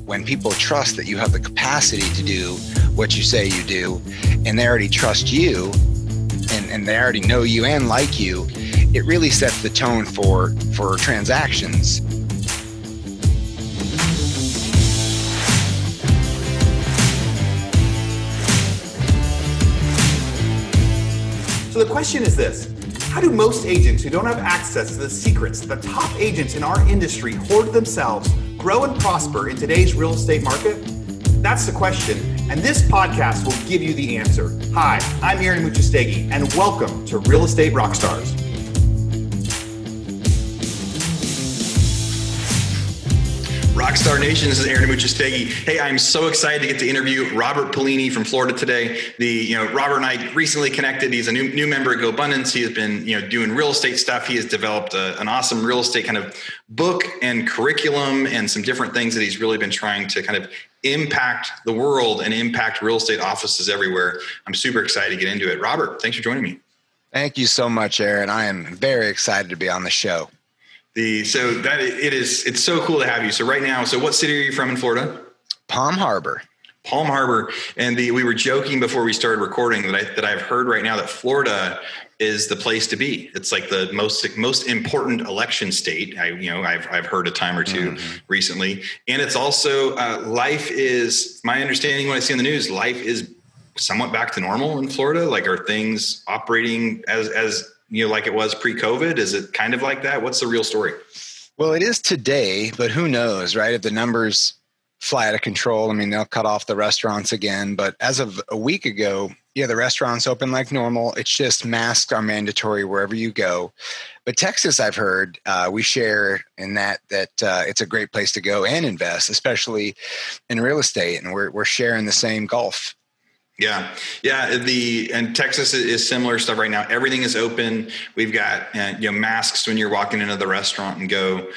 when people trust that you have the capacity to do what you say you do, and they already trust you, and they already know you and like you, it really sets the tone for transactions. So the question is this: how do most agents who don't have access to the secrets the top agents in our industry hoard themselves grow and prosper in today's real estate market? That's the question, and this podcast will give you the answer. Hi, I'm Aaron Muchastegui, and welcome to Real Estate Rockstars. Rockstar Nation, this is Aaron Muchastegui. Hey, I'm so excited to get to interview Robert Paolini from Florida today. Robert and I recently connected. He's a new member at GoAbundance. He has been doing real estate stuff. He has developed an awesome real estate kind of book and curriculum and some different things that he's really been trying to kind of impact the world and impact real estate offices everywhere. I'm super excited to get into it. Robert, thanks for joining me. Thank you so much, Aaron. I am very excited to be on the show. It's so cool to have you. So right now, what city are you from in Florida? Palm Harbor. And we were joking before we started recording that I've heard right now that Florida is the place to be. It's like the most important election state. I've heard a time or two recently. And it's also life is, my understanding when I see in the news, life is somewhat back to normal in Florida. Like, are things operating as like it was pre-COVID? Is it kind of like that? What's the real story? Well, it is today, but who knows, right? If the numbers fly out of control, they'll cut off the restaurants again. But as of a week ago, the restaurants open like normal. It's just masks are mandatory wherever you go. But Texas, I've heard, we share in that it's a great place to go and invest, especially in real estate. And we're sharing the same gulf. Yeah. And Texas is similar stuff right now. Everything is open. We've got masks when you're walking into the restaurant and go.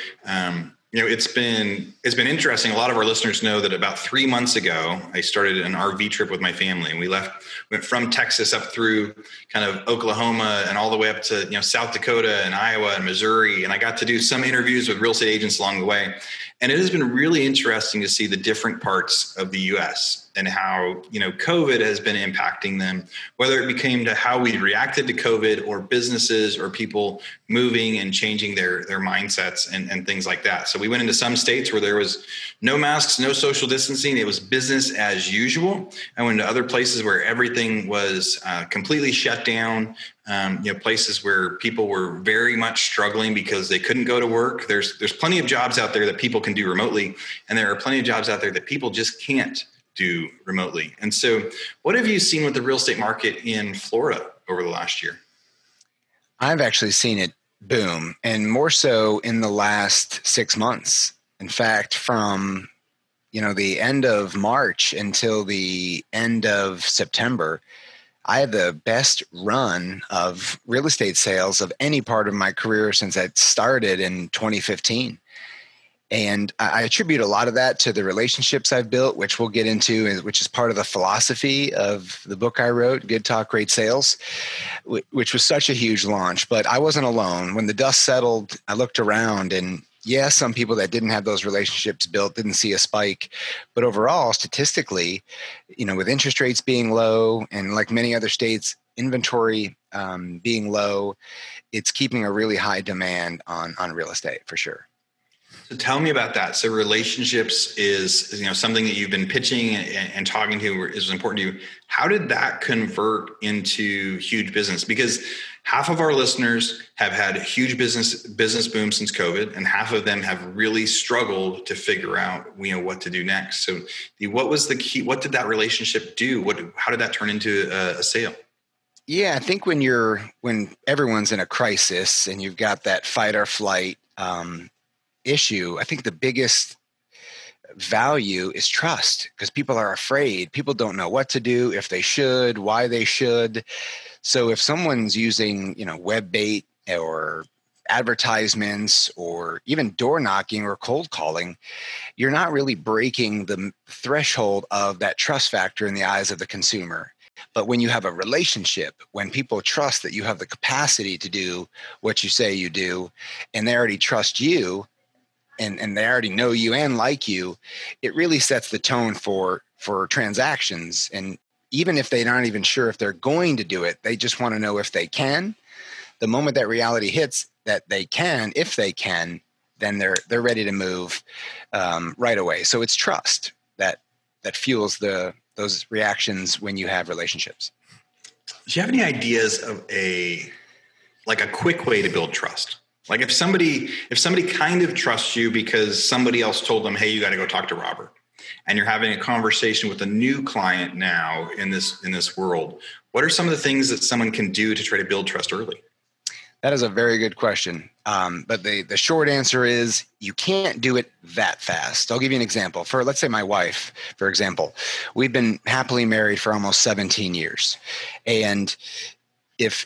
It's been interesting. A lot of our listeners know that about 3 months ago, I started an RV trip with my family, and we went from Texas up through kind of Oklahoma and all the way up to South Dakota and Iowa and Missouri. And I got to do some interviews with real estate agents along the way. And it has been really interesting to see the different parts of the U.S. and how, COVID has been impacting them, whether it became to how we reacted to COVID or businesses or people moving and changing their mindsets and things like that. So we went into some states where there was no masks, no social distancing. It was business as usual. I went into other places where everything was completely shut down. Places where people were very much struggling because they couldn't go to work. There's plenty of jobs out there that people can do remotely, and there are plenty of jobs out there that people just can't do remotely. And so what have you seen with the real estate market in Florida over the last year? I've actually seen it boom, and more so in the last 6 months. In fact, from the end of March until the end of September, I had the best run of real estate sales of any part of my career since I started in 2015. And I attribute a lot of that to the relationships I've built, which we'll get into, which is part of the philosophy of the book I wrote, Good Talk, Great Sales, which was such a huge launch. But I wasn't alone. When the dust settled, I looked around, and some people that didn't have those relationships built didn't see a spike. But overall, statistically, with interest rates being low and like many other states, inventory being low, it's keeping a really high demand on real estate for sure. So tell me about that. So relationships is something that you've been pitching and talking to is important to you. How did that convert into huge business? Because half of our listeners have had a huge business boom since COVID, and half of them have really struggled to figure out what to do next. So what was the key? What did that relationship do? How did that turn into a sale? Yeah, I think when everyone's in a crisis and you've got that fight or flight issue, I think the biggest value is trust, because people are afraid. People don't know what to do, if they should, why they should. So if someone's using, web bait or advertisements or even door knocking or cold calling, you're not really breaking the threshold of that trust factor in the eyes of the consumer. But when you have a relationship, when people trust that you have the capacity to do what you say you do, and they already trust you, and they already know you and like you, it really sets the tone for transactions. And even if they're not even sure if they're going to do it, they just want to know if they can. The moment that reality hits that they can, if they can, then they're ready to move right away. So it's trust that fuels those reactions when you have relationships. Do you have any ideas of a quick way to build trust? Like if somebody kind of trusts you because somebody else told them, hey, you got to go talk to Robert, and you're having a conversation with a new client now in this world, what are some of the things that someone can do to try to build trust early? That is a very good question. But the short answer is you can't do it that fast. I'll give you an example. For, let's say, my wife, for example, we've been happily married for almost 17 years. And if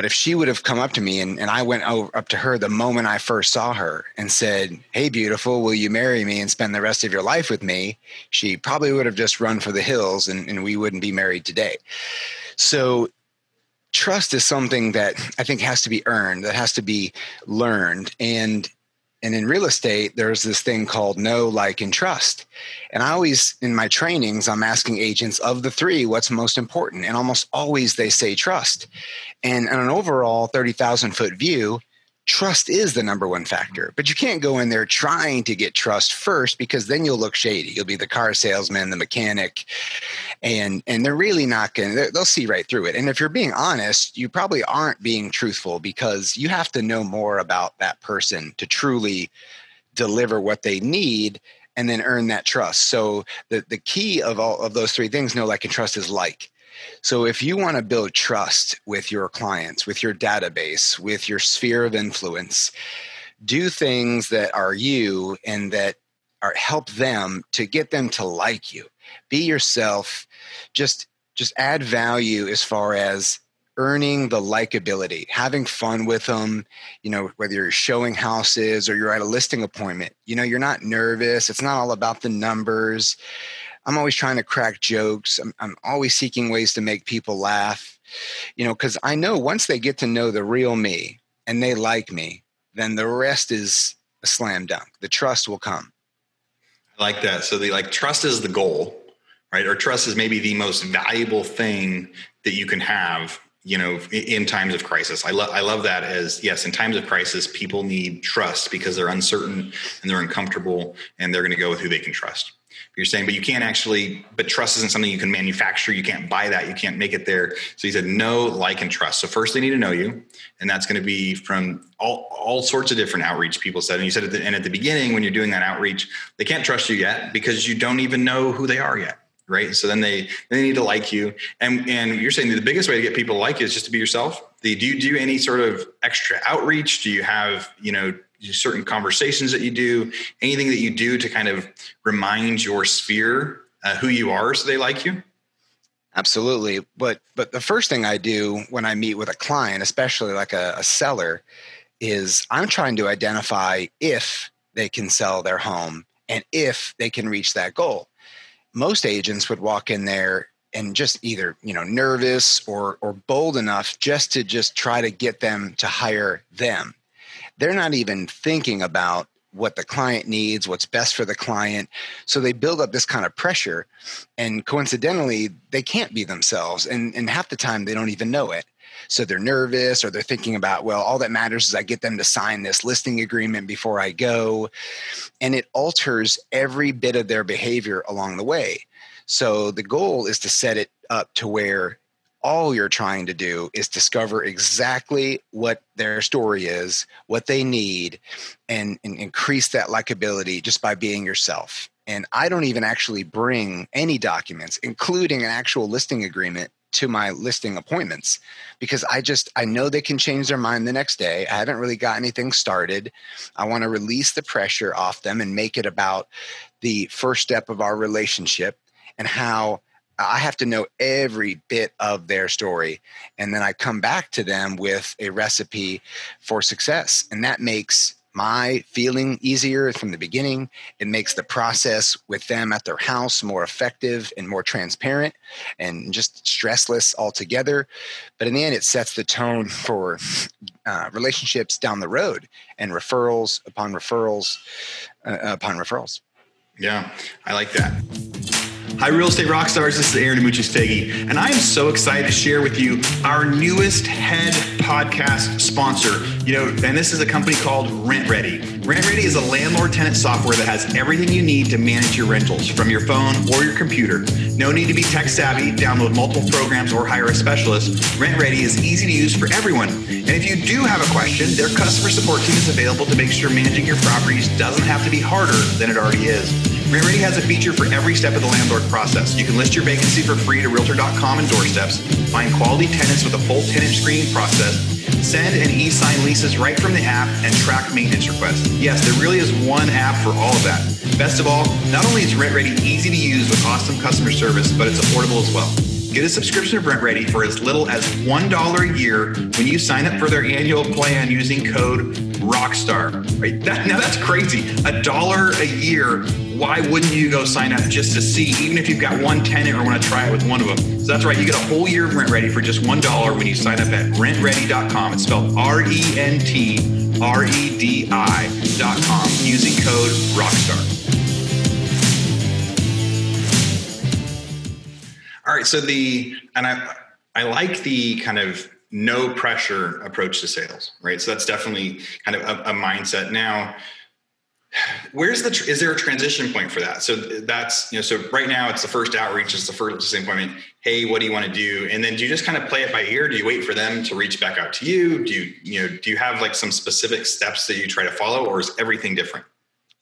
she would have come up to me and I went up to her the moment I first saw her and said, hey, beautiful, will you marry me and spend the rest of your life with me? She probably would have just run for the hills and we wouldn't be married today. So trust is something that I think has to be earned, that has to be learned. And in real estate, there's this thing called know, like, and trust. And I always, in my trainings, I'm asking agents of the three, what's most important? And almost always they say trust. And on an overall 30,000 foot view, trust is the number one factor. But you can't go in there trying to get trust first, because then you'll look shady. You'll be the car salesman, the mechanic, and they're really not going to, they'll see right through it. And if you're being honest, you probably aren't being truthful, because you have to know more about that person to truly deliver what they need and then earn that trust. So the key of all of those three things, know, like, and trust, is like. So if you want to build trust with your clients, with your database, with your sphere of influence, do things that are you and that help them to get them to like you. Be yourself. Just add value as far as earning the likability, having fun with them, whether you're showing houses or you're at a listing appointment, you're not nervous. It's not all about the numbers. I'm always trying to crack jokes. I'm always seeking ways to make people laugh, because I know once they get to know the real me and they like me, then the rest is a slam dunk. The trust will come. I like that. So trust is the goal, right? Or trust is maybe the most valuable thing that you can have, in times of crisis. I love that as, yes, in times of crisis, people need trust because they're uncertain and they're uncomfortable and they're going to go with who they can trust. You're saying, but you can't but trust isn't something you can manufacture. You can't buy that. You can't make it there. So you said know, like, and trust. So first they need to know you. And that's going to be from all sorts of different outreach, people said. And you said at the beginning, when you're doing that outreach, they can't trust you yet because you don't even know who they are yet. Right. So then they need to like you. And you're saying that the biggest way to get people to like you is just to be yourself. Do you do any sort of extra outreach? Do you have, certain conversations that you do, anything that you do to kind of remind your sphere who you are so they like you? Absolutely. But the first thing I do when I meet with a client, especially like a seller, is I'm trying to identify if they can sell their home and if they can reach that goal. Most agents would walk in there and just either, nervous or bold enough just to try to get them to hire them. They're not even thinking about what the client needs, what's best for the client. So they build up this kind of pressure, and coincidentally, they can't be themselves. And half the time they don't even know it. So they're nervous, or they're thinking about, well, all that matters is I get them to sign this listing agreement before I go. And it alters every bit of their behavior along the way. So the goal is to set it up to where all you're trying to do is discover exactly what their story is, what they need, and increase that likability just by being yourself. And I don't even actually bring any documents, including an actual listing agreement, to my listing appointments, because I know they can change their mind the next day. I haven't really got anything started. I want to release the pressure off them and make it about the first step of our relationship and how I have to know every bit of their story. And then I come back to them with a recipe for success. And that makes my feeling easier from the beginning. It makes the process with them at their house more effective and more transparent and just stressless altogether. But in the end, it sets the tone for relationships down the road and referrals upon referrals. upon referrals. Yeah, I like that. Hi, Real Estate Rockstars. This is Aaron Amuchis-Teggy, and I am so excited to share with you our newest head podcast sponsor. And this is a company called Rent Ready. Rent Ready is a landlord-tenant software that has everything you need to manage your rentals from your phone or your computer. No need to be tech savvy, download multiple programs, or hire a specialist. Rent Ready is easy to use for everyone. And if you do have a question, their customer support team is available to make sure managing your properties doesn't have to be harder than it already is. Rent Ready has a feature for every step of the landlord process. You can list your vacancy for free to Realtor.com and doorsteps, find quality tenants with a full tenant screening process, send and e-sign leases right from the app, and track maintenance requests. Yes, there really is one app for all of that. Best of all, not only is Rent Ready easy to use with awesome customer service, but it's affordable as well. Get a subscription of Rent Ready for as little as $1 a year when you sign up for their annual plan using code ROCKSTAR. Right? Now that's crazy. $1 a year. Why wouldn't you go sign up just to see, even if you've got one tenant or want to try it with one of them? So that's right. You get a whole year of Rent Ready for just $1 when you sign up at rentready.com. It's spelled RENTREDI.com using code ROCKSTAR. All right. So I like the kind of no pressure approach to sales, right? So that's definitely kind of a mindset. Now, is there a transition point for that? So that's, so right now it's the first outreach, it's the first appointment. Hey, what do you want to do? And then do you just kind of play it by ear? Do you wait for them to reach back out to you? Do you have like some specific steps that you try to follow, or is everything different?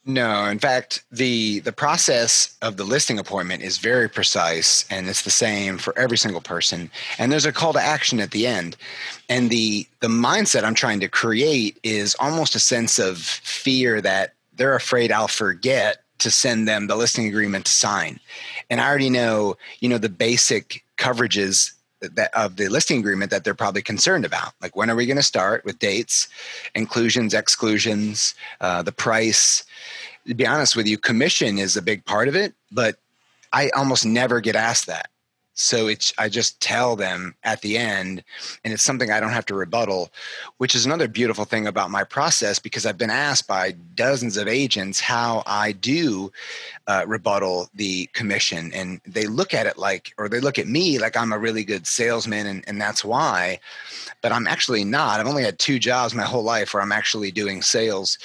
No, in fact, the process of the listing appointment is very precise, and it's the same for every single person. And there's a call to action at the end. And the mindset I'm trying to create is almost a sense of fear that they're afraid I'll forget to send them the listing agreement to sign. And I already know, the basic coverages of the listing agreement that they're probably concerned about. Like, when are we going to start with dates, inclusions, exclusions, the price. To be honest with you, commission is a big part of it, but I almost never get asked that. So I just tell them at the end, and it's something I don't have to rebuttal, which is another beautiful thing about my process, because I've been asked by dozens of agents how I do rebuttal the commission. And they look at it they look at me like I'm a really good salesman, and that's why. But I'm actually not. I've only had 2 jobs my whole life where I'm actually doing sales.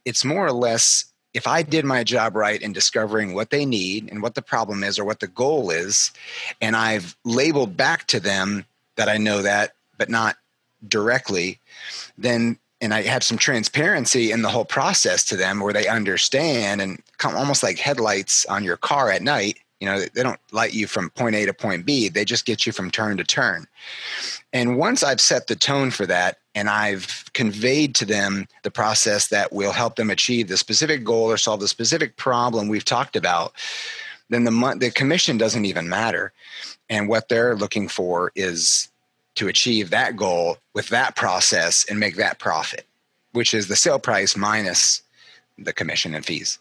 It's more or less, if I did my job right in discovering what they need and what the problem is or what the goal is, and I've labeled back to them that I know that, but not directly, then, and I have some transparency in the whole process to them where they understand, and almost like headlights on your car at night. They don't light you from point A to point B. They just get you from turn to turn. And once I've set the tone for that, and I've conveyed to them the process that will help them achieve the specific goal or solve the specific problem we've talked about, then the commission doesn't even matter. And what they're looking for is to achieve that goal with that process and make that profit, which is the sale price minus the commission and fees.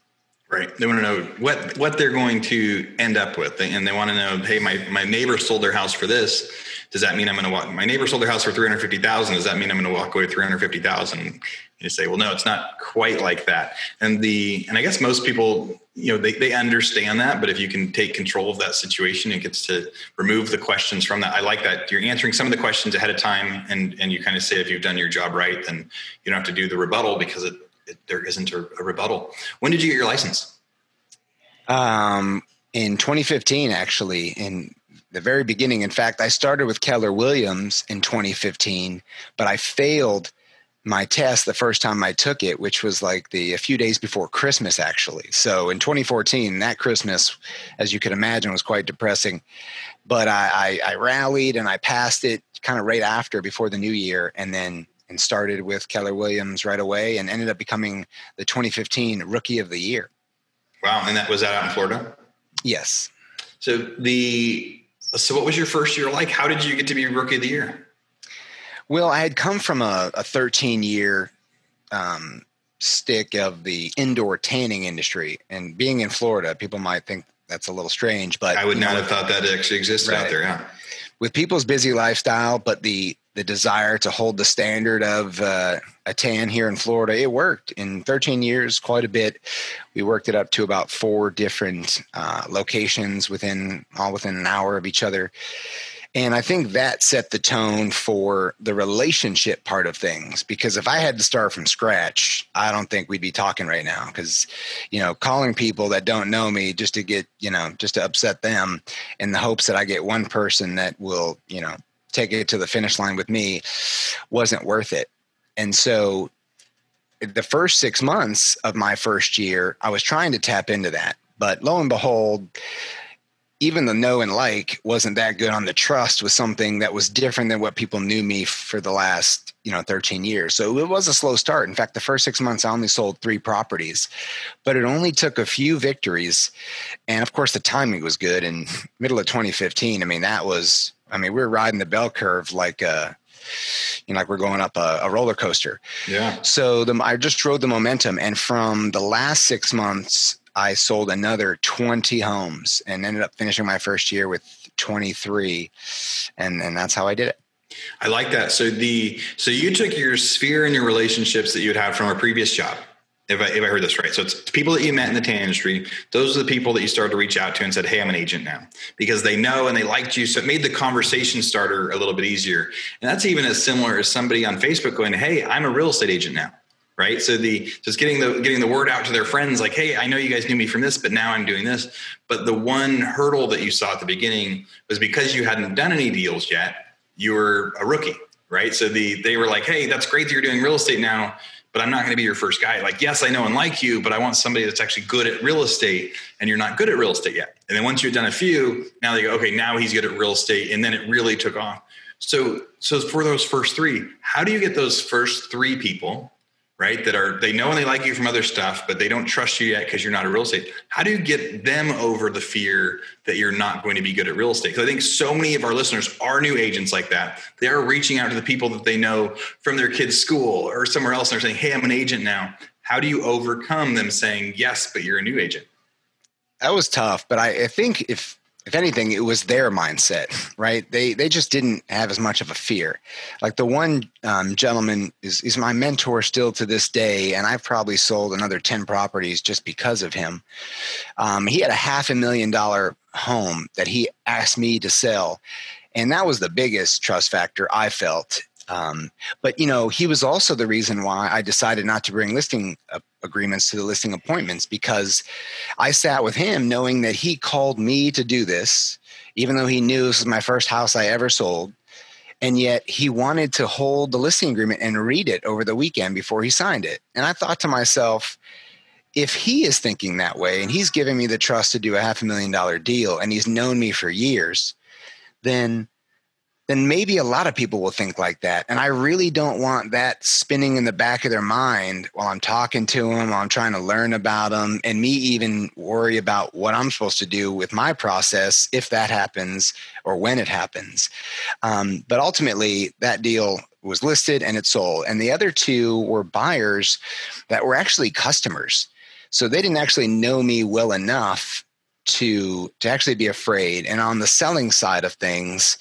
Right. They want to know what they're going to end up with. And they want to know, hey, my neighbor sold their house for this. Does that mean I'm going to walk? My neighbor sold their house for $350,000. Does that mean I'm going to walk away with $350,000? And you say, well, no, it's not quite like that. And I guess most people, they understand that, but if you can take control of that situation, it gets to remove the questions from that. I like that you're answering some of the questions ahead of time, and you kind of say, if you've done your job right, then you don't have to do the rebuttal, because there isn't a rebuttal. When did you get your license? In 2015, actually, in the very beginning. In fact, I started with Keller Williams in 2015, but I failed my test the first time I took it, which was like a few days before Christmas, actually. So in 2014, that Christmas, as you can imagine, was quite depressing. But I rallied and I passed it kind of right after, before the new year, and started with Keller Williams right away, and ended up becoming the 2015 Rookie of the Year. Wow. And was that out in Florida? Yes. So what was your first year like? How did you get to be Rookie of the Year? Well, I had come from a 13-year stick of the indoor tanning industry, and being in Florida, people might think that's a little strange, but I would not have thought that actually existed out there. Yeah. With people's busy lifestyle, but the the desire to hold the standard of a tan here in Florida. It worked in 13 years, quite a bit. We worked it up to about 4 different locations within an hour of each other. And I think that set the tone for the relationship part of things, because if I had to start from scratch, I don't think we'd be talking right now, because, calling people that don't know me just to get, just to upset them in the hopes that I get one person that will, take it to the finish line with me wasn't worth it. And so the first 6 months of my first year, I was trying to tap into that. But lo and behold, even the know and like wasn't that good on the trust with something that was different than what people knew me for the last, 13 years. So it was a slow start. In fact, the first 6 months, I only sold 3 properties, but it only took a few victories. And of course, the timing was good. In middle of 2015, we were riding the bell curve like we're going up a roller coaster. Yeah. So I just rode the momentum. And from the last 6 months, I sold another 20 homes and ended up finishing my first year with 23. And that's how I did it. I like that. So you took your sphere and your relationships that you had from a previous job. If I heard this right. So it's people that you met in the tan industry. Those are the people that you started to reach out to and said, hey, I'm an agent now, because they know and they liked you. So it made the conversation starter a little bit easier. And that's even as similar as somebody on Facebook going, hey, I'm a real estate agent now. Right. So just getting the word out to their friends, like, hey, I know you guys knew me from this, but now I'm doing this. But the one hurdle that you saw at the beginning was because you hadn't done any deals yet, you were a rookie. Right. So they were like, hey, that's great that you're doing real estate now, but I'm not going to be your first guy. Like, yes, I know and like you, but I want somebody that's actually good at real estate, and you're not good at real estate yet. And then once you've done a few, now they go, okay, now he's good at real estate. And then it really took off. So for those first 3, how do you get those first 3 people, right, they know and they like you from other stuff, but they don't trust you yet because you're not a real estate? How do you get them over the fear that you're not going to be good at real estate? Because I think so many of our listeners are new agents like that. They are reaching out to the people that they know from their kids' school or somewhere else, and they're saying, hey, I'm an agent now. How do you overcome them saying, yes, but you're a new agent? That was tough, but I think if anything, it was their mindset, right? They just didn't have as much of a fear. Like the one gentleman is my mentor still to this day, and I've probably sold another 10 properties just because of him. He had a $500,000 home that he asked me to sell, and that was the biggest trust factor I felt. But he was also the reason why I decided not to bring listing agreements to the listing appointments, because I sat with him knowing that he called me to do this, even though he knew this was my first house I ever sold. And yet he wanted to hold the listing agreement and read it over the weekend before he signed it. And I thought to myself, if he is thinking that way and he's giving me the trust to do a $500,000 deal and he's known me for years, then maybe a lot of people will think like that. And I really don't want that spinning in the back of their mind while I'm talking to them, while I'm trying to learn about them, and me even worry about what I'm supposed to do with my process if that happens or when it happens. But ultimately, that deal was listed and it sold. And the other 2 were buyers that were actually customers. So they didn't actually know me well enough to actually be afraid. And on the selling side of things,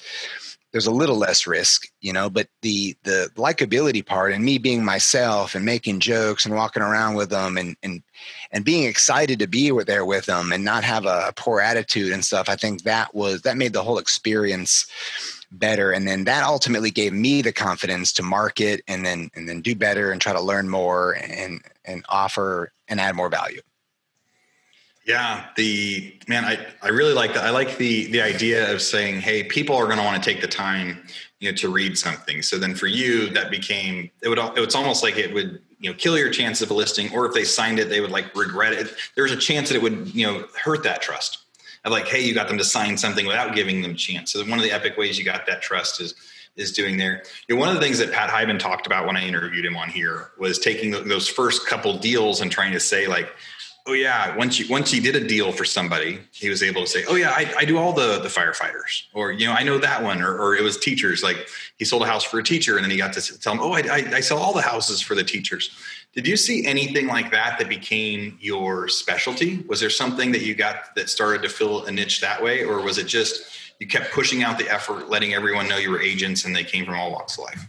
there's a little less risk, but the likability part and me being myself and making jokes and walking around with them and being excited to be there with them and not have a poor attitude and stuff. I think that made the whole experience better. And then that ultimately gave me the confidence to market and then do better and try to learn more and offer and add more value. Yeah, I really like that. I like the idea of saying, hey, people are going to want to take the time, to read something. So then for you, that became, it's almost like it would, kill your chance of a listing, or if they signed it, they would like regret it. There's a chance that it would, hurt that trust of like, hey, you got them to sign something without giving them a chance. So one of the epic ways you got that trust is doing there. One of the things that Pat Hyben talked about when I interviewed him on here was taking those first couple deals and trying to say like, oh yeah, once you did a deal for somebody, he was able to say, oh yeah, I do all the firefighters, or, I know that one, or it was teachers. Like he sold a house for a teacher and then he got to tell them, oh, I sell all the houses for the teachers. Did you see anything like that became your specialty? Was there something that you got that started to fill a niche that way? Or was it just, you kept pushing out the effort, letting everyone know you were agents and they came from all walks of life?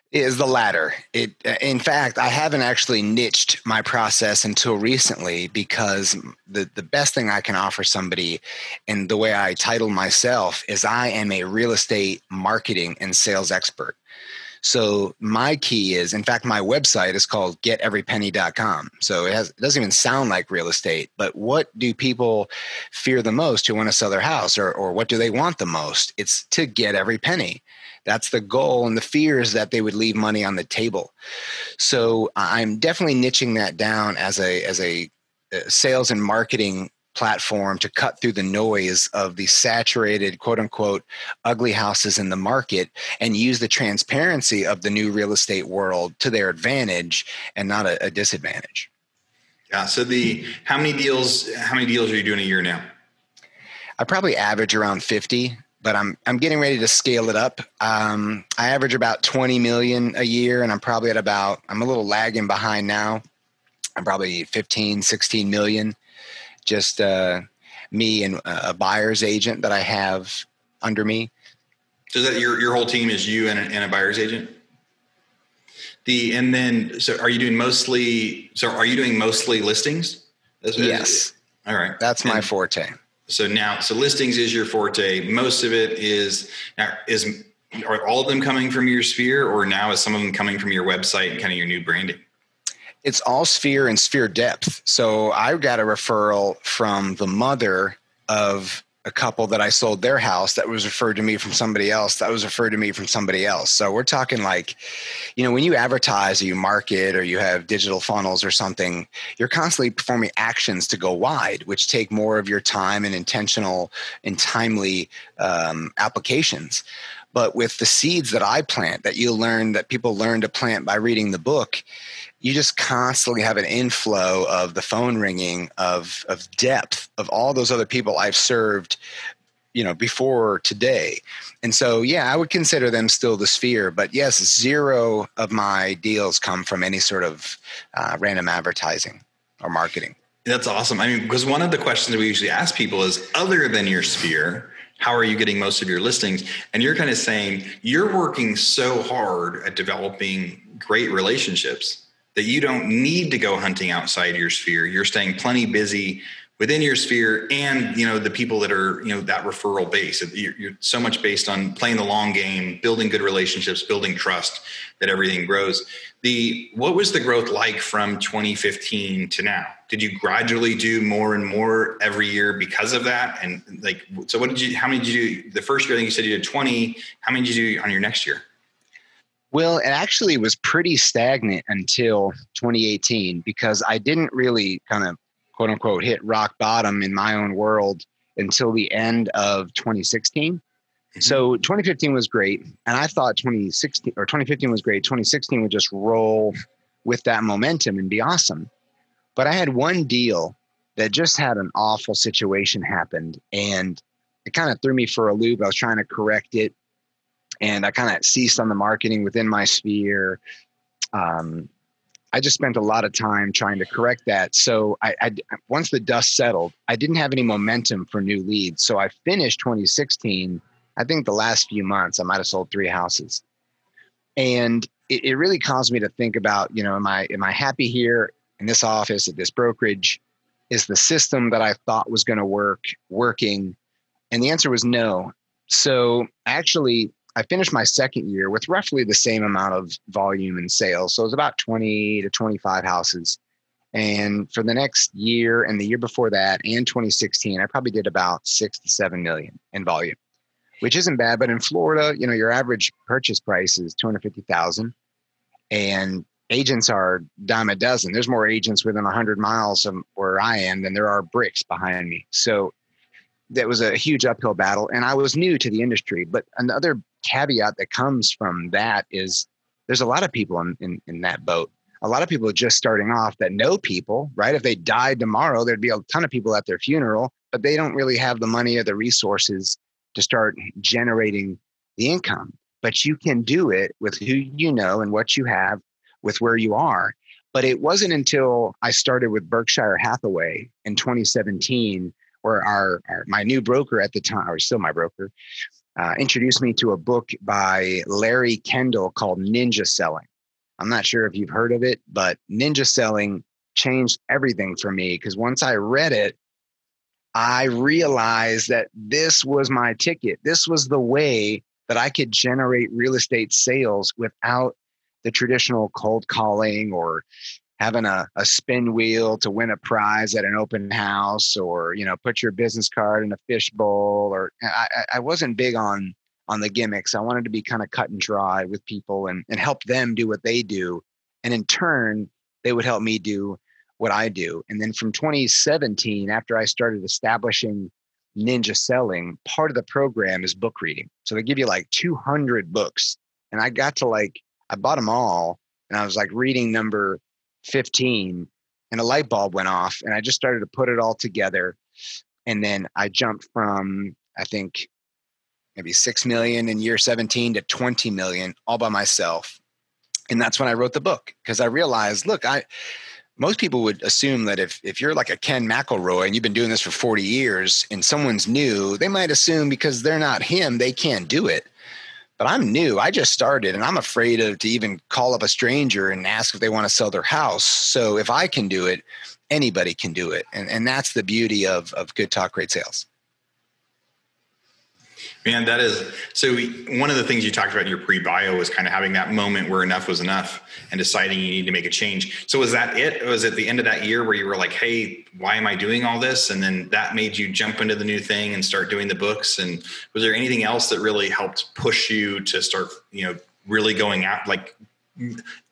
Is the latter. In fact, I haven't actually niched my process until recently, because the best thing I can offer somebody, and the way I title myself, is I am a real estate marketing and sales expert. So my key is, in fact, my website is called geteverypenny.com. So it doesn't even sound like real estate, but what do people fear the most who want to sell their house, or what do they want the most? It's to get every penny. That's the goal, and the fear is that they would leave money on the table. So I'm definitely niching that down as a sales and marketing platform to cut through the noise of the saturated, quote unquote, ugly houses in the market, and use the transparency of the new real estate world to their advantage and not a disadvantage. Yeah. So how many deals are you doing a year now? I probably average around 50. But I'm getting ready to scale it up. I average about 20 million a year, and I'm a little lagging behind now. I'm probably 15, 16 million. Just me and a buyer's agent that I have under me. So that your whole team is you and a buyer's agent? So are you doing mostly listings? Yes. All right. That's my forte. So listings is your forte. Most of it are all of them coming from your sphere, or now is some of them coming from your website and kind of your new branding? It's all sphere and sphere depth. So I got a referral from the mother of a couple that I sold their house that was referred to me from somebody else that was referred to me from somebody else. So we're talking like, when you advertise or you market or you have digital funnels or something, you're constantly performing actions to go wide, which take more of your time and intentional and timely applications. But with the seeds that I plant, that people learn to plant by reading the book, you just constantly have an inflow of the phone ringing of depth of all those other people I've served, before today. And so, I would consider them still the sphere, but yes, 0 of my deals come from any sort of random advertising or marketing. That's awesome. I mean, because one of the questions we usually ask people is, other than your sphere, how are you getting most of your listings? And you're kind of saying you're working so hard at developing great relationships that you don't need to go hunting outside your sphere. You're staying plenty busy within your sphere, and the people that are that referral base. You're so much based on playing the long game, building good relationships, building trust, that everything grows. What was the growth like from 2015 to now? Did you gradually do more and more every year because of that? And so how many did you do the first year? I think you said you did 20. How many did you do on your next year? Well, it actually was pretty stagnant until 2018, because I didn't really kind of, quote unquote, hit rock bottom in my own world until the end of 2016. Mm-hmm. So 2015 was great. And I thought 2015 was great. 2016 would just roll with that momentum and be awesome. But I had one deal that just had an awful situation happened, and it kind of threw me for a loop. I was trying to correct it, and I kind of ceased on the marketing within my sphere. I just spent a lot of time trying to correct that. So I once the dust settled, I didn't have any momentum for new leads. So I finished 2016. I think the last few months, I might have sold 3 houses. And it really caused me to think about, am I happy here in this office at this brokerage? Is the system that I thought was going to work working? And the answer was no. So actually, I finished my second year with roughly the same amount of volume and sales. So it was about 20 to 25 houses. And for the next year and the year before that and 2016, I probably did about 6 to 7 million in volume, which isn't bad. But in Florida, your average purchase price is $250,000, and agents are dime a dozen. There's more agents within 100 miles of where I am than there are bricks behind me. So that was a huge uphill battle, and I was new to the industry. But another caveat that comes from that is there's a lot of people in that boat. A lot of people are just starting off that know people, right? If they died tomorrow, there'd be a ton of people at their funeral, but they don't really have the money or the resources to start generating the income. But you can do it with who you know and what you have with where you are. But it wasn't until I started with Berkshire Hathaway in 2017 or my new broker at the time, or still my broker, introduced me to a book by Larry Kendall called Ninja Selling. I'm not sure if you've heard of it, but Ninja Selling changed everything for me, because once I read it, I realized that this was my ticket. This was the way that I could generate real estate sales without the traditional cold calling or having a spin wheel to win a prize at an open house, or, put your business card in a fishbowl. Or I wasn't big on the gimmicks. I wanted to be kind of cut and dry with people and help them do what they do. And in turn, they would help me do what I do. And then from 2017, after I started establishing Ninja Selling, part of the program is book reading. So they give you like 200 books. And I got to I bought them all, and I was like reading number 15, and a light bulb went off, and I just started to put it all together. And then I jumped from, I think, maybe 6 million in year 17 to 20 million all by myself. And that's when I wrote the book, because I realized, look, most people would assume that if you're like a Ken McElroy and you've been doing this for 40 years and someone's new, they might assume because they're not him, they can't do it. But I'm new. I just started, and I'm afraid to even call up a stranger and ask if they want to sell their house. So if I can do it, anybody can do it. And that's the beauty of Good Talk, Great Sales. Man, that is, so one of the things you talked about in your pre-bio was kind of having that moment where enough was enough and deciding you need to make a change. So was that it? Was it the end of that year where you were like, hey, why am I doing all this? And then that made you jump into the new thing and start doing the books. And was there anything else that really helped push you to start, really going out? Like,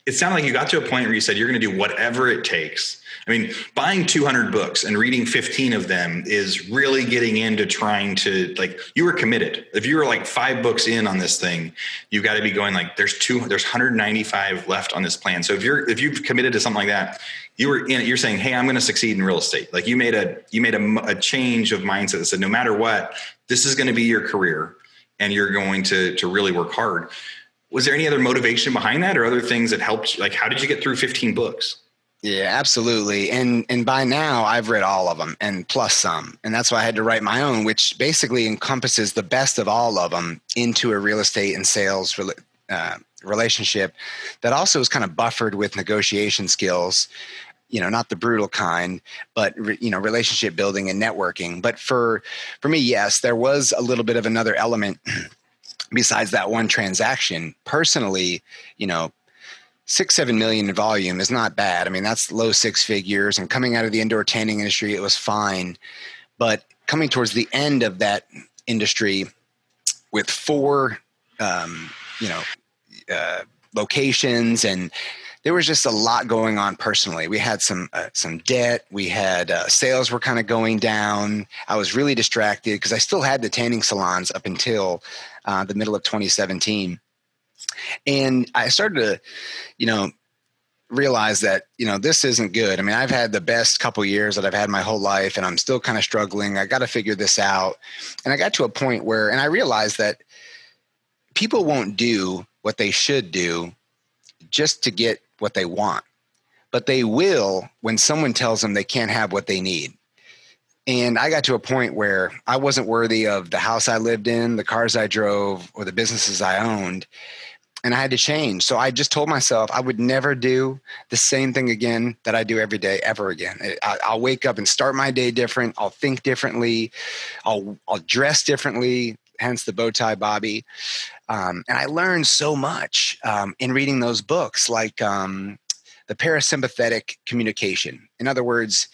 it sounded like you got to a point where you said you're going to do whatever it takes. I mean, buying 200 books and reading 15 of them is really getting into trying to, you were committed. If you were 5 books in on this thing, you've got to be going there's 195 left on this plan. So if you've committed to something like that, you're saying, hey, I'm going to succeed in real estate. Like you made a change of mindset that said, no matter what, this is going to be your career and you're going to really work hard. Was there any other motivation behind that, or other things that helped? How did you get through 15 books? Yeah, absolutely. And by now I've read all of them and plus some. And that's why I had to write my own, which basically encompasses the best of all of them into a real estate and sales relationship that also is kind of buffered with negotiation skills, not the brutal kind, but, relationship building and networking. But for me, yes, there was a little bit of another element besides that one transaction. Personally, 6-7 million in volume is not bad. I mean, that's low 6 figures, and coming out of the indoor tanning industry, it was fine. But coming towards the end of that industry with 4, locations, and there was just a lot going on personally. We had some debt. We had sales were kind of going down. I was really distracted because I still had the tanning salons up until the middle of 2017. And I started to, realize that, this isn't good. I mean, I've had the best couple years that I've had my whole life, and I'm still kind of struggling. I got to figure this out. And I got to a point where, and I realized that people won't do what they should do just to get what they want, but they will when someone tells them they can't have what they need. And I got to a point where I wasn't worthy of the house I lived in, the cars I drove, or the businesses I owned. And I had to change. So I just told myself I would never do the same thing again that I do every day, ever again. I'll wake up and start my day different. I'll think differently. I'll dress differently, hence the bow tie Bobby. And I learned so much in reading those books, like the parasympathetic communication. In other words,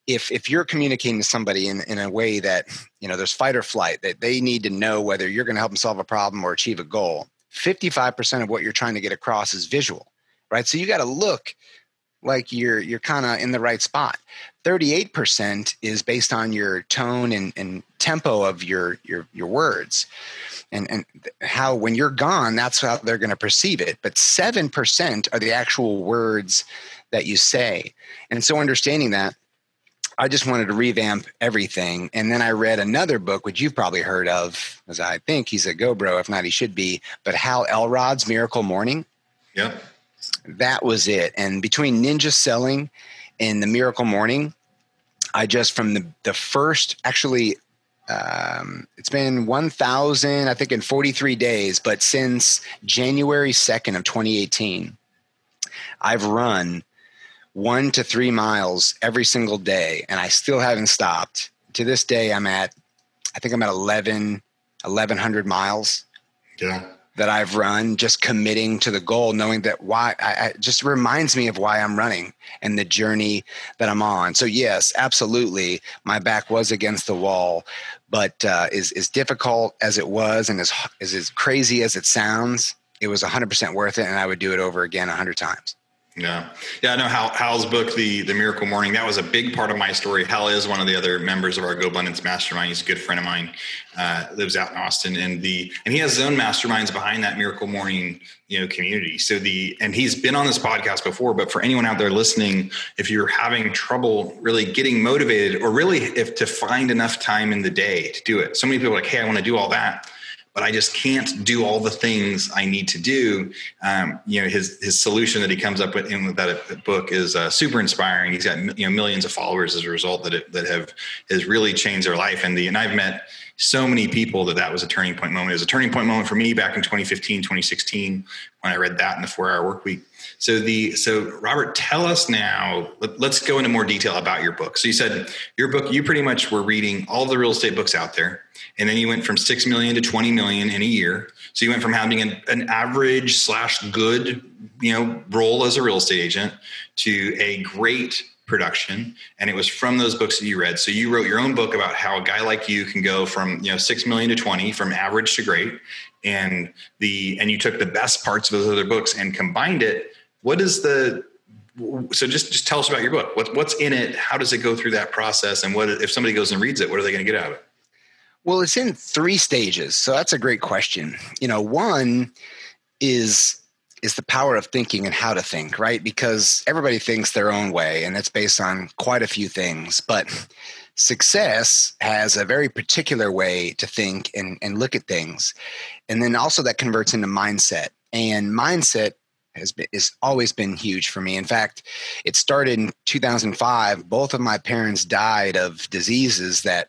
if you're communicating to somebody in a way that, there's fight or flight, that they need to know whether you're going to help them solve a problem or achieve a goal, 55% of what you're trying to get across is visual, right? So you got to look like you're kind of in the right spot. 38% is based on your tone and tempo of your words, and how when you're gone, that's how they're going to perceive it. But 7% are the actual words that you say. And so understanding that, I just wanted to revamp everything. And then I read another book, which you've probably heard of, as I think he's a go-bro. If not, he should be. But Hal Elrod's Miracle Morning. Yeah. That was it. And between Ninja Selling and the Miracle Morning, I just, from the first, actually, it's been 1,000, I think, in 43 days, but since January 2nd of 2018, I've run 1 to 3 miles every single day, and I still haven't stopped. To this day, I think I'm at 1,100 miles. Yeah. That I've run, just committing to the goal, knowing that why I just reminds me of why I'm running and the journey that I'm on. So yes, absolutely. My back was against the wall, but as difficult as it was and as crazy as it sounds, it was 100% worth it. And I would do it over again 100 times. Yeah. Yeah. I know Hal's book, the Miracle Morning, that was a big part of my story. Hal is one of the other members of our Go Abundance Mastermind. He's a good friend of mine, lives out in Austin, and he has his own masterminds behind that Miracle Morning, community. And he's been on this podcast before, but for anyone out there listening, if you're having trouble really getting motivated, or really if to find enough time in the day to do it. So many people are like, hey, I want to do all that, but I just can't do all the things I need to do. His solution that he comes up with in that book is super inspiring. He's got millions of followers as a result that has really changed their life. And I've met so many people that was a turning point moment. It was a turning point moment for me back in 2015, 2016, when I read that in the 4-Hour Work Week. So Robert, tell us now, let's go into more detail about your book. So you said your book, you pretty much were reading all the real estate books out there. And then you went from 6 million to 20 million in a year. So you went from having an average / good, role as a real estate agent to a great production. And it was from those books that you read. So you wrote your own book about how a guy like you can go from, 6 million to 20, from average to great. And you took the best parts of those other books and combined it. So just tell us about your book. What's in it? How does it go through that process? And what if somebody goes and reads it, what are they going to get out of it? Well, it's in 3 stages. So that's a great question. One is the power of thinking and how to think, right? Because everybody thinks their own way, and it's based on quite a few things. But success has a very particular way to think and look at things. And then also that converts into mindset. And mindset has always been huge for me. In fact, it started in 2005. Both of my parents died of diseases that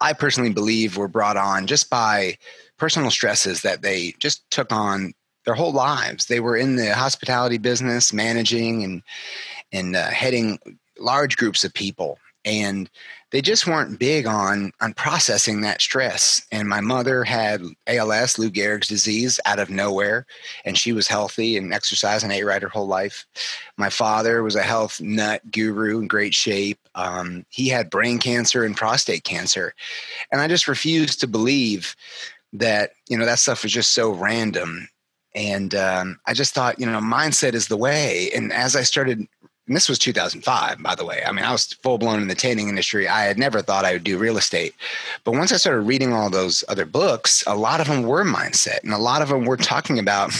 I personally believe were brought on just by personal stresses that they just took on their whole lives. They were in the hospitality business, managing and heading large groups of people. And they just weren't big on processing that stress. And my mother had ALS, Lou Gehrig's disease, out of nowhere. And she was healthy and exercised and ate right her whole life. My father was a health nut guru in great shape. He had brain cancer and prostate cancer. And I just refused to believe that, that stuff was just so random. And I just thought, mindset is the way. And as I started, and this was 2005, by the way. I mean, I was full blown in the tanning industry. I had never thought I would do real estate. But once I started reading all those other books, a lot of them were mindset. And a lot of them were talking about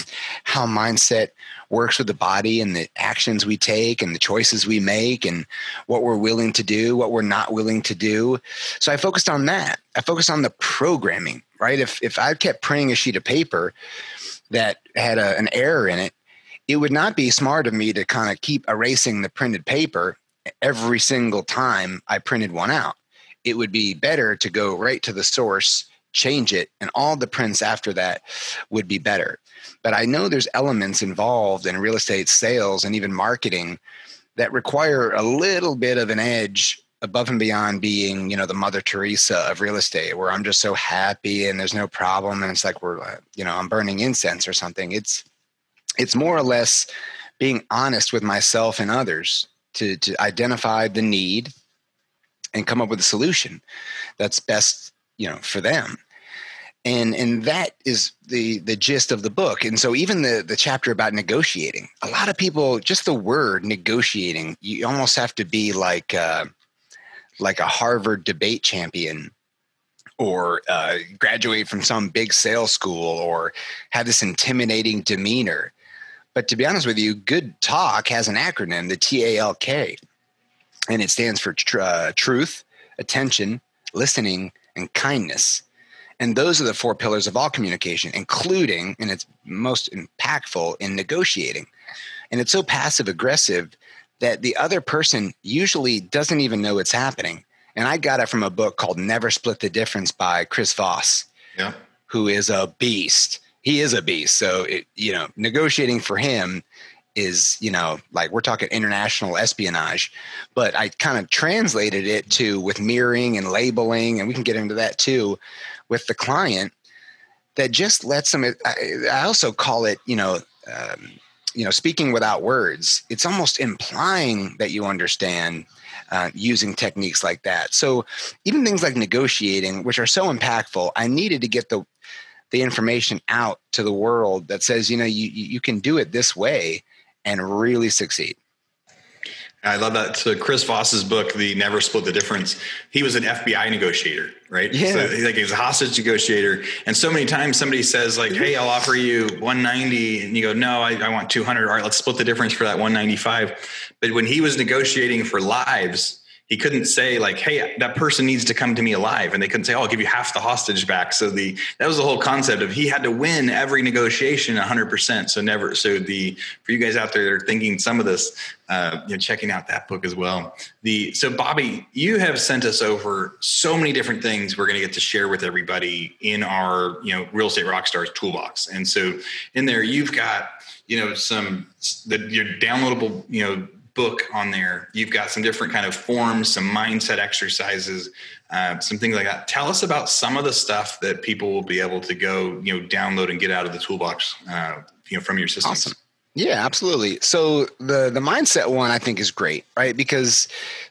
how mindset works with the body and the actions we take and the choices we make and what we're willing to do, what we're not willing to do. So I focused on that. I focused on the programming, right? If I kept printing a sheet of paper that had an error in it, it would not be smart of me to kind of keep erasing the printed paper every single time I printed one out. It would be better to go right to the source, change it, and all the prints after that would be better. But I know there's elements involved in real estate sales and even marketing that require a little bit of an edge above and beyond being, the Mother Teresa of real estate, where I'm just so happy and there's no problem. And it's like I'm burning incense or something. It's more or less being honest with myself and others to identify the need and come up with a solution that's best, for them. And that is the gist of the book. And so even the chapter about negotiating, a lot of people, just the word negotiating, you almost have to be like a Harvard debate champion, or graduate from some big sales school, or have this intimidating demeanor. But to be honest with you, good talk has an acronym, the TALK, and it stands for truth, attention, listening, and kindness. And those are the 4 pillars of all communication, including, and it's most impactful, in negotiating. And it's so passive aggressive that the other person usually doesn't even know it's happening. And I got it from a book called Never Split the Difference by Chris Voss, Yeah. who is a beast. He is a beast. So, negotiating for him is, like we're talking international espionage, but I kind of translated it to with mirroring and labeling, and we can get into that too with the client, that just lets them, I also call it, speaking without words. It's almost implying that you understand using techniques like that. So even things like negotiating, which are so impactful, I needed to get the information out to the world that says, you can do it this way and really succeed. I love that. So Chris Voss's book, The Never Split the Difference, he was an FBI negotiator, right? Yeah. So he's a hostage negotiator. And so many times somebody says like, hey, I'll offer you 190. And you go, no, I want 200. All right, let's split the difference for that 195. But when he was negotiating for lives, he couldn't say like, hey, that person needs to come to me alive. And they couldn't say, oh, I'll give you half the hostage back. So that was the whole concept of he had to win every negotiation 100%. For you guys out there that are thinking some of this, checking out that book as well. So Bobby, you have sent us over so many different things we're going to get to share with everybody in our, Real Estate Rockstars toolbox. And so in there, you've got, your downloadable, book on there. You've got some different kind of forms, some mindset exercises, some things like that. Tell us about some of the stuff that people will be able to go, download and get out of the toolbox, from your systems. Awesome. Yeah, absolutely. So the mindset one I think is great, right? Because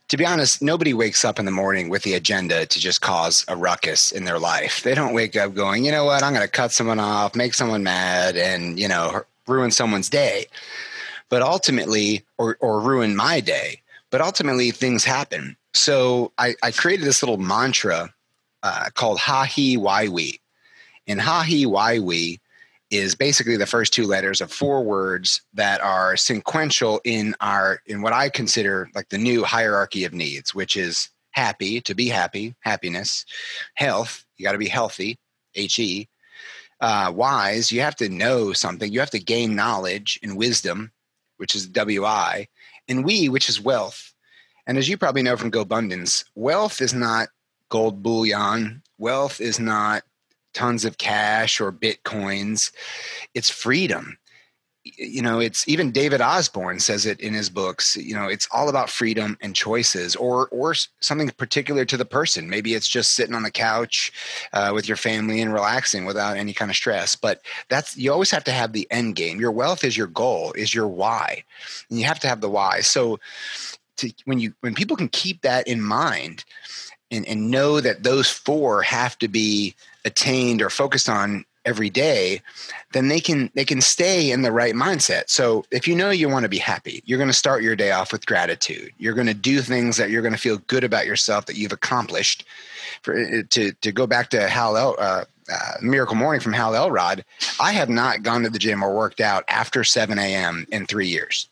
to be honest, nobody wakes up in the morning with the agenda to just cause a ruckus in their life. They don't wake up going, you know what, I'm going to cut someone off, make someone mad, and, ruin someone's day. But ultimately, or ruin my day, but ultimately things happen. So I created this little mantra called Ha He Why We. And Ha He Why We is basically the first two letters of four words that are sequential in what I consider like the new hierarchy of needs, which is happy, to be happy, happiness, health, you got to be healthy, HE, wise, you have to know something, you have to gain knowledge and wisdom, which is WI, and we, which is wealth. And as you probably know from GoBundance, wealth is not gold bullion. Wealth is not tons of cash or Bitcoins. It's freedom. It's even David Osborne says it in his books, it's all about freedom and choices or something particular to the person. Maybe it's just sitting on the couch with your family and relaxing without any kind of stress. But you always have to have the end game. Your wealth is your goal, is your why. And you have to have the why. So when people can keep that in mind and know that those four have to be attained or focused on every day, then they can stay in the right mindset. So if you want to be happy, you're going to start your day off with gratitude. You're going to do things that you're going to feel good about yourself that you've accomplished. To go back to Miracle Morning from Hal Elrod, I have not gone to the gym or worked out after 7 a.m. in 3 years.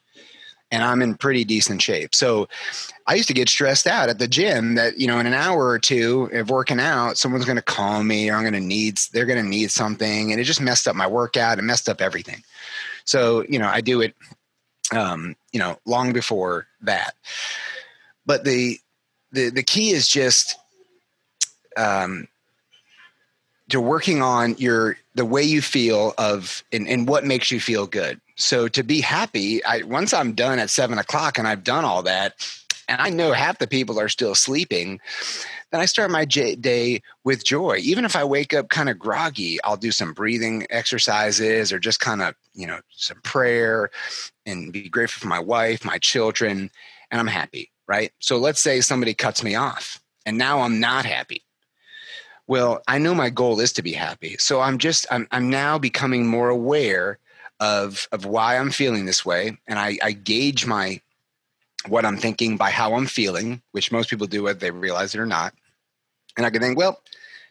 And I'm in pretty decent shape. So I used to get stressed out at the gym that, in an hour or two of working out, someone's going to call me or they're going to need something. And it just messed up my workout. It messed up everything. So, I do it, long before that. But the key is just to working on the way you feel and what makes you feel good. So to be happy, once I'm done at 7 o'clock and I've done all that, and I know half the people are still sleeping, then I start my day with joy. Even if I wake up kind of groggy, I'll do some breathing exercises or just kind of, some prayer and be grateful for my wife, my children, and I'm happy, right? So let's say somebody cuts me off and now I'm not happy. Well, I know my goal is to be happy. So I'm now becoming more aware of why I'm feeling this way. And I gauge what I'm thinking by how I'm feeling, which most people do whether they realize it or not. And I can think, well,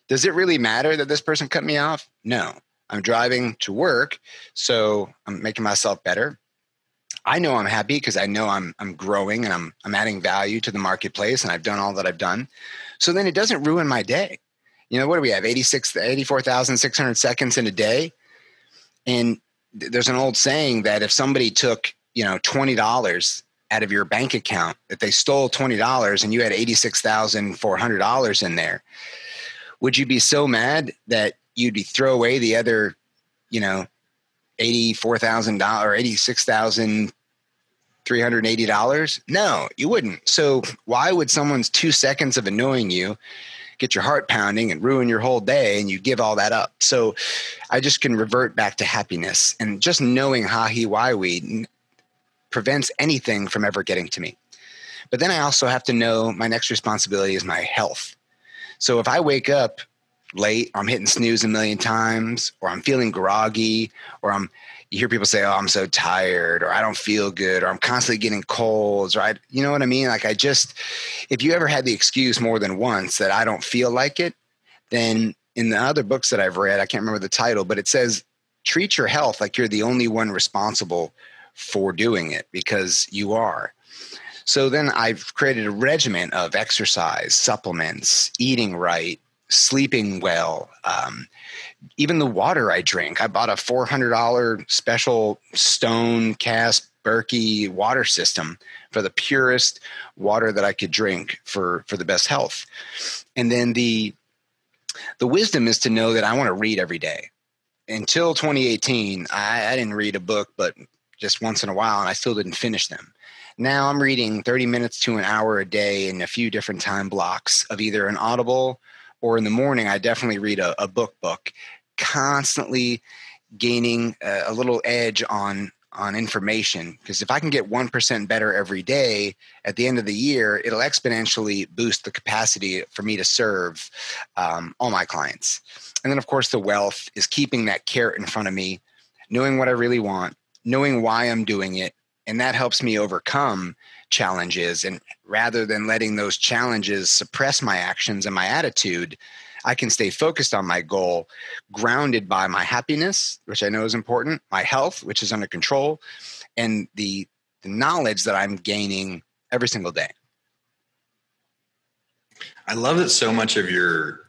does it really matter that this person cut me off? No. I'm driving to work, so I'm making myself better. I know I'm happy because I know I'm growing and I'm adding value to the marketplace, and I've done all that I've done. So then it doesn't ruin my day. What do we have? 84,600 seconds in a day. And there's an old saying that if somebody took, $20 out of your bank account, that they stole $20 and you had $86,400 in there, would you be so mad that you'd throw away the other, $84,000 or $86,380? No, you wouldn't. So why would someone's 2 seconds of annoying you get your heart pounding and ruin your whole day, and you give all that up? So I just can revert back to happiness, and just knowing ha he why we prevents anything from ever getting to me. But then I also have to know my next responsibility is my health. So if I wake up late, I'm hitting snooze a million times, or I'm feeling groggy, or you hear people say, oh, I'm so tired, or I don't feel good, or I'm constantly getting colds, or you know what I mean? Like if you ever had the excuse more than once that I don't feel like it, then in the other books that I've read, I can't remember the title, but it says, treat your health like you're the only one responsible for doing it, because you are. So then I've created a regimen of exercise, supplements, eating right, sleeping well, even the water I drink. I bought a $400 special stone cast Berkey water system for the purest water that I could drink for the best health. And then the wisdom is to know that I want to read every day. Until 2018, I didn't read a book, but just once in a while, and I still didn't finish them. Now I'm reading 30 minutes to an hour a day in a few different time blocks of either an Audible, or in the morning, I definitely read a book, constantly gaining a little edge on information. Because if I can get 1% better every day, at the end of the year, it'll exponentially boost the capacity for me to serve all my clients. And then, of course, the wealth is keeping that carrot in front of me, knowing what I really want, knowing why I'm doing it. And that helps me overcome challenges. And rather than letting those challenges suppress my actions and my attitude, I can stay focused on my goal, grounded by my happiness, which I know is important, my health, which is under control, and the knowledge that I'm gaining every single day. I love that so much of your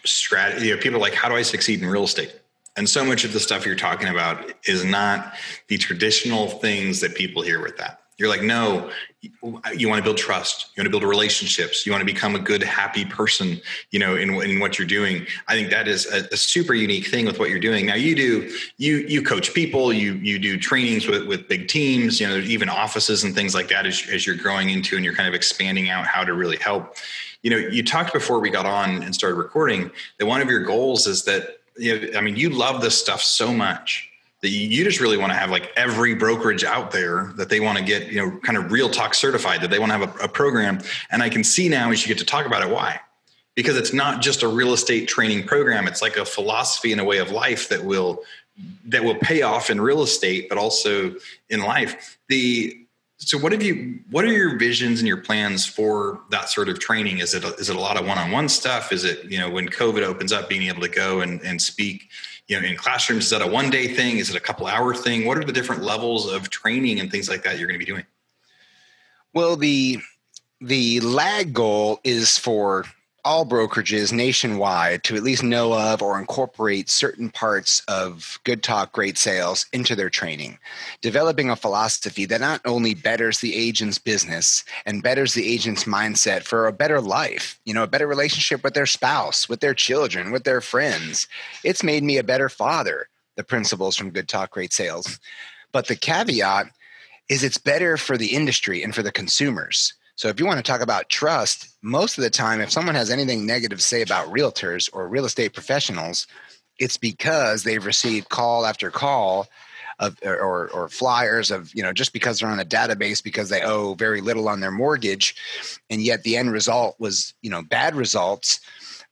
strategy, people are like, how do I succeed in real estate? And so much of the stuff you're talking about is not the traditional things that people hear with that. You're like, no, you want to build trust. You want to build relationships. You want to become a good, happy person, in what you're doing. I think that is a super unique thing with what you're doing. Now you coach people, you do trainings with big teams, even offices and things like that as you're growing into, and you're kind of expanding out how to really help. You talked before we got on and started recording that one of your goals is that, you love this stuff so much that you just really want to have like every brokerage out there that they want to get, kind of Real Talk certified, that they want to have a program. And I can see now as you get to talk about it, why? Because it's not just a real estate training program. It's like a philosophy and a way of life that will pay off in real estate, but also in life. So what are your visions and your plans for that sort of training? Is it a lot of one-on-one stuff? Is it, when COVID opens up, being able to go and speak, in classrooms? Is that a one-day thing? Is it a couple-hour thing? What are the different levels of training and things like that you're going to be doing? Well, the lag goal is for all brokerages nationwide to at least know of or incorporate certain parts of Good Talk, Great Sales into their training, developing a philosophy that not only betters the agent's business and betters the agent's mindset for a better life, a better relationship with their spouse, with their children, with their friends. It's made me a better father, the principles from Good Talk, Great Sales. But the caveat is it's better for the industry and for the consumers. So if you want to talk about trust, most of the time, if someone has anything negative to say about realtors or real estate professionals, it's because they've received call after call or flyers of, just because they're on a database because they owe very little on their mortgage. And yet the end result was, bad results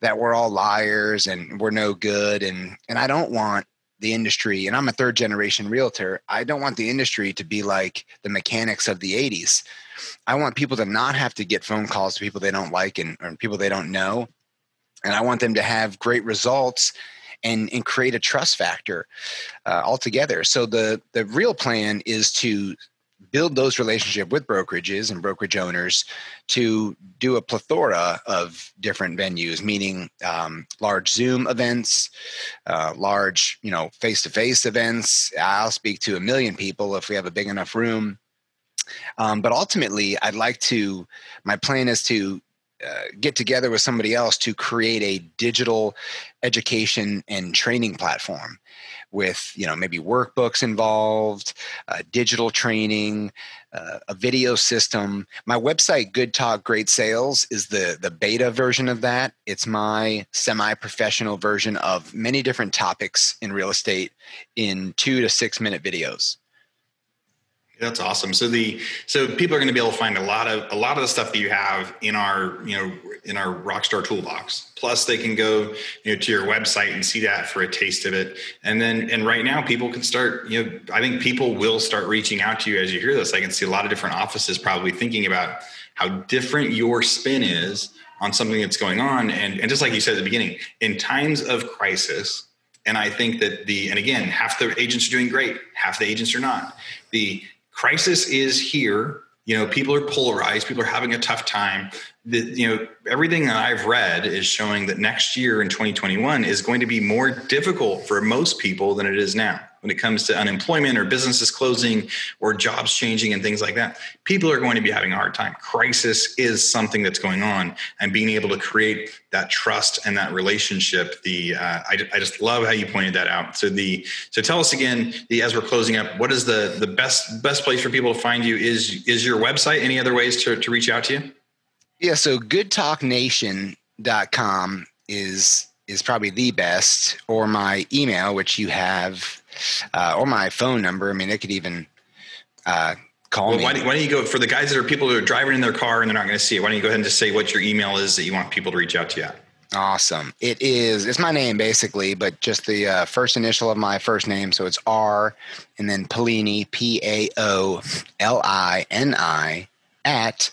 that we're all liars and we're no good. And I don't want the industry, and I'm a third generation realtor, I don't want the industry to be like the mechanics of the 80s. I want people to not have to get phone calls to people they don't like and people they don't know. And I want them to have great results and create a trust factor altogether. So the real plan is to build those relationships with brokerages and brokerage owners to do a plethora of different venues, meaning large Zoom events, large, face-to-face events. I'll speak to 1 million people if we have a big enough room. But ultimately, my plan is to get together with somebody else to create a digital education and training platform with, maybe workbooks involved, digital training, a video system. My website, Good Talk Great Sales, is the beta version of that. It's my semi-professional version of many different topics in real estate in 2 to 6 minute videos. That's awesome. So people are going to be able to find a lot of the stuff that you have in our Rockstar Toolbox. Plus they can go, to your website and see that for a taste of it. And right now people can start, I think people will start reaching out to you as you hear this. I can see a lot of different offices probably thinking about how different your spin is on something that's going on. And just like you said at the beginning, in times of crisis, and I think that and again, half the agents are doing great, half the agents are not. The crisis is here. People are polarized. People are having a tough time. Everything that I've read is showing that next year in 2021 is going to be more difficult for most people than it is now when it comes to unemployment or businesses closing or jobs changing and things like that. People are going to be having a hard time. Crisis is something that's going on, and being able to create that trust and that relationship. I just love how you pointed that out. So tell us again, as we're closing up, what is the best place for people to find you? Is your website? Any other ways to reach out to you? Yeah. So goodtalknation.com is probably the best, or my email, which you have, or my phone number. I mean, they could even call me. Why don't you go for the guys that are people who are driving in their car and they're not going to see it? Why don't you go ahead and just say what your email is that you want people to reach out to you at? Awesome. It's my name basically, but just the first initial of my first name. So it's R and then Paolini, Paolini at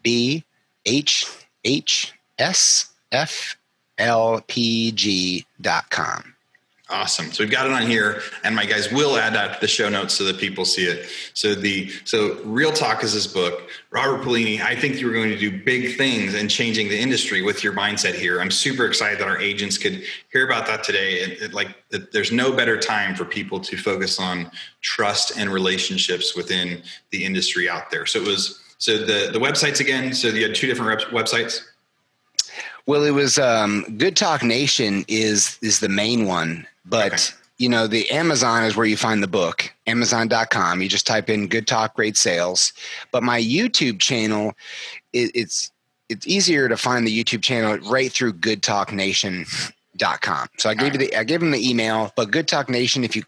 BHHSFLPG.com. Awesome. So we've got it on here, and my guys will add that to the show notes so that people see it. So Real Talk is this book. Robert Paolini, I think you're going to do big things in changing the industry with your mindset here. I'm super excited that our agents could hear about that today. There's no better time for people to focus on trust and relationships within the industry out there. So the websites again. So you had 2 different websites. Well, it was Good Talk Nation is the main one, but okay. The Amazon is where you find the book, Amazon.com. You just type in Good Talk Great Sales. But my YouTube channel, it's easier to find the YouTube channel right through goodtalknation.com. So I gave them the email, but Good Talk Nation, if they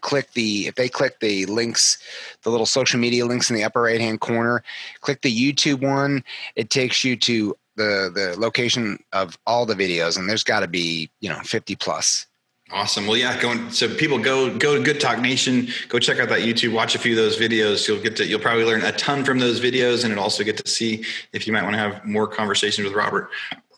click the links, the little social media links in the upper right hand corner, click the YouTube one, it takes you to the location of all the videos, and there's got to be 50 plus. Awesome. Well, yeah, so people go to Good Talk Nation, go check out that YouTube, watch a few of those videos. You'll probably learn a ton from those videos, and also get to see if you might want to have more conversations with Robert.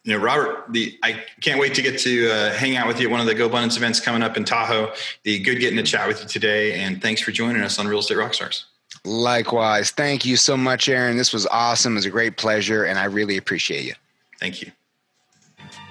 Robert, I can't wait to get to hang out with you at one of the Go Abundance events coming up in Tahoe. Good getting to chat with you today, and thanks for joining us on Real Estate Rockstars. Likewise. Thank you so much, Aaron. This was awesome. It was a great pleasure, and I really appreciate you. Thank you.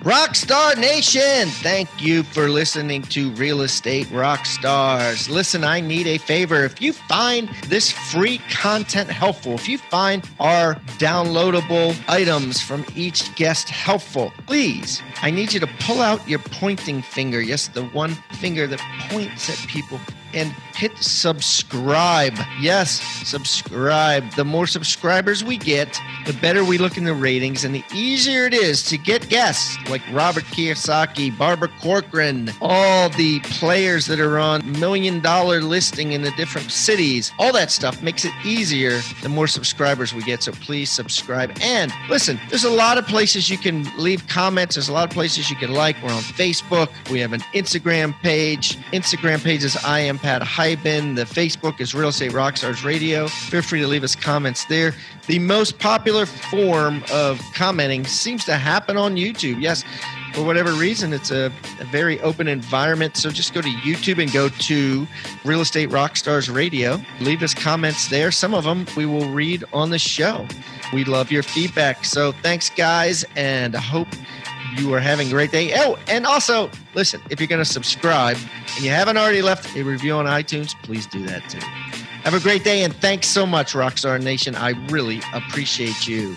Rockstar Nation, thank you for listening to Real Estate Rockstars. Listen, I need a favor. If you find this free content helpful, if you find our downloadable items from each guest helpful, please, I need you to pull out your pointing finger. Yes, the one finger that points at people, and hit subscribe. Yes, subscribe. The more subscribers we get, the better we look in the ratings, and the easier it is to get guests like Robert Kiyosaki, Barbara Corcoran, all the players that are on $1 million listing in the different cities. All that stuff makes it easier the more subscribers we get. So please subscribe. And listen, there's a lot of places you can leave comments. There's a lot of places you can like. We're on Facebook. We have an Instagram page. Instagram page is I am Pat Hyben. The Facebook is Real Estate Rockstars Radio. Feel free to leave us comments there. The most popular form of commenting seems to happen on YouTube. Yes, for whatever reason, it's a very open environment. So just go to YouTube and go to Real Estate Rockstars Radio. Leave us comments there. Some of them we will read on the show. We love your feedback. So thanks, guys, and I hope you are having a great day. Oh, and also, listen, if you're going to subscribe and you haven't already left a review on iTunes, please do that too. Have a great day, and thanks so much, Rockstar Nation. I really appreciate you.